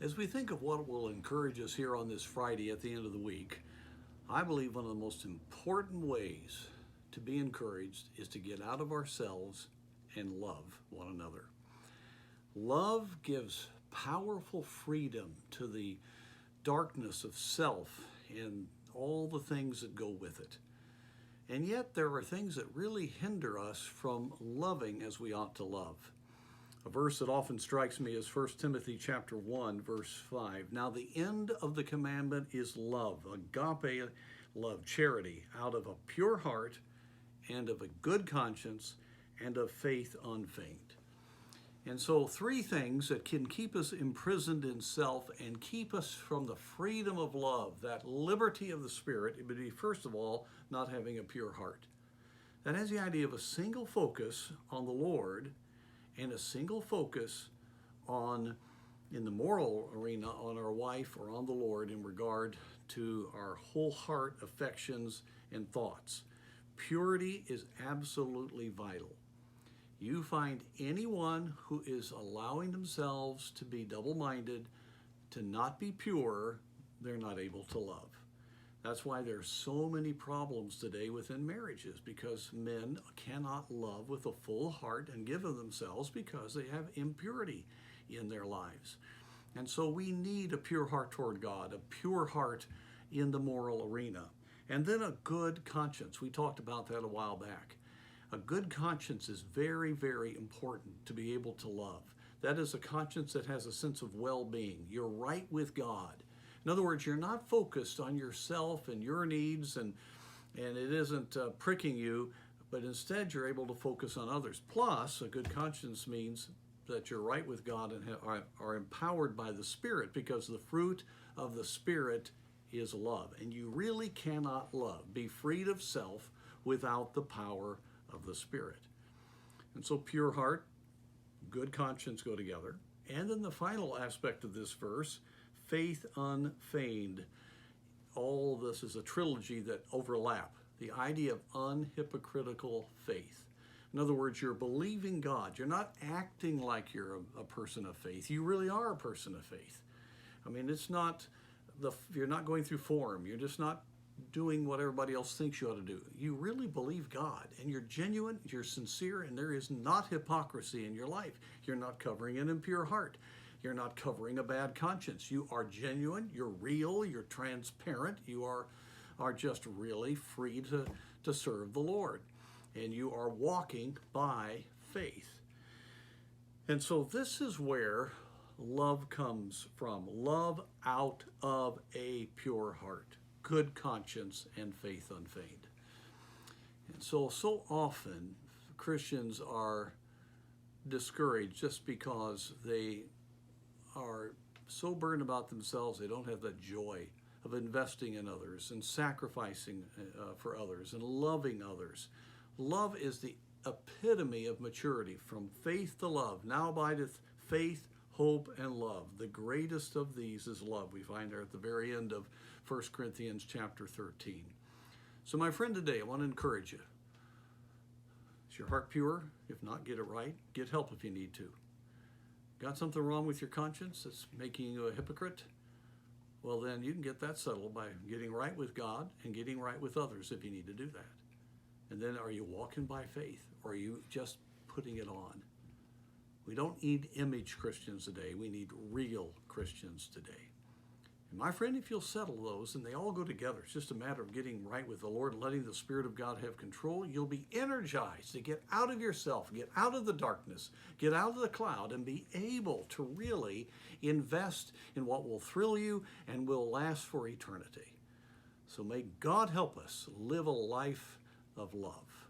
As we think of what will encourage us here on this Friday at the end of the week, I believe one of the most important ways to be encouraged is to get out of ourselves and love one another. Love gives powerful freedom to the darkness of self and all the things that go with it. And yet there are things that really hinder us from loving as we ought to love. A verse that often strikes me is 1 Timothy chapter 1, verse 5. Now the end of the commandment is love, agape love, charity, out of a pure heart and of a good conscience and of faith unfeigned. And so three things that can keep us imprisoned in self and keep us from the freedom of love, that liberty of the Spirit, it would be, first of all, not having a pure heart. That has the idea of a single focus on the Lord and a single focus on, in the moral arena, on our wife or on the Lord in regard to our whole heart affections and thoughts. Purity is absolutely vital. You find anyone who is allowing themselves to be double-minded, to not be pure, they're not able to love. That's why there's so many problems today within marriages, because men cannot love with a full heart and give of themselves because they have impurity in their lives. And so we need a pure heart toward God, a pure heart in the moral arena, and then a good conscience. We talked about that a while back. A good conscience is very, very important to be able to love. That is a conscience that has a sense of well-being. You're right with God. In other words, you're not focused on yourself and your needs, and it isn't pricking you, but instead you're able to focus on others. Plus, a good conscience means that you're right with God and are empowered by the Spirit, because the fruit of the Spirit is love. And you really cannot love, be freed of self, without the power of the Spirit. And so pure heart, good conscience go together. And then the final aspect of this verse, faith unfeigned. All of this is a trilogy that overlap. The idea of unhypocritical faith. In other words, you're believing God. You're not acting like you're a person of faith. You really are a person of faith. I mean, you're not going through form. You're just not doing what everybody else thinks you ought to do. You really believe God, and you're genuine, you're sincere, and there is not hypocrisy in your life. You're not covering an impure heart. You're not covering a bad conscience. You are genuine, you're real, you're transparent, you are just really free to serve the Lord. And you are walking by faith. And so this is where love comes from. Love out of a pure heart, good conscience, and faith unfeigned. And so often Christians are discouraged just because they are so burdened about themselves, they don't have that joy of investing in others and sacrificing for others and loving others. Love is the epitome of maturity, from faith to love. Now abideth faith, hope, and love. The greatest of these is love. We find there at the very end of 1 Corinthians chapter 13. So my friend, today I want to encourage you. Is your heart pure? If not, get it right. Get help if you need to. Got something wrong with your conscience that's making you a hypocrite? Well, then you can get that settled by getting right with God and getting right with others if you need to do that. And then, are you walking by faith, or are you just putting it on? We don't need image Christians today. We need real Christians today. And my friend, if you'll settle those, and they all go together, it's just a matter of getting right with the Lord, letting the Spirit of God have control, you'll be energized to get out of yourself, get out of the darkness, get out of the cloud, and be able to really invest in what will thrill you and will last for eternity. So may God help us live a life of love.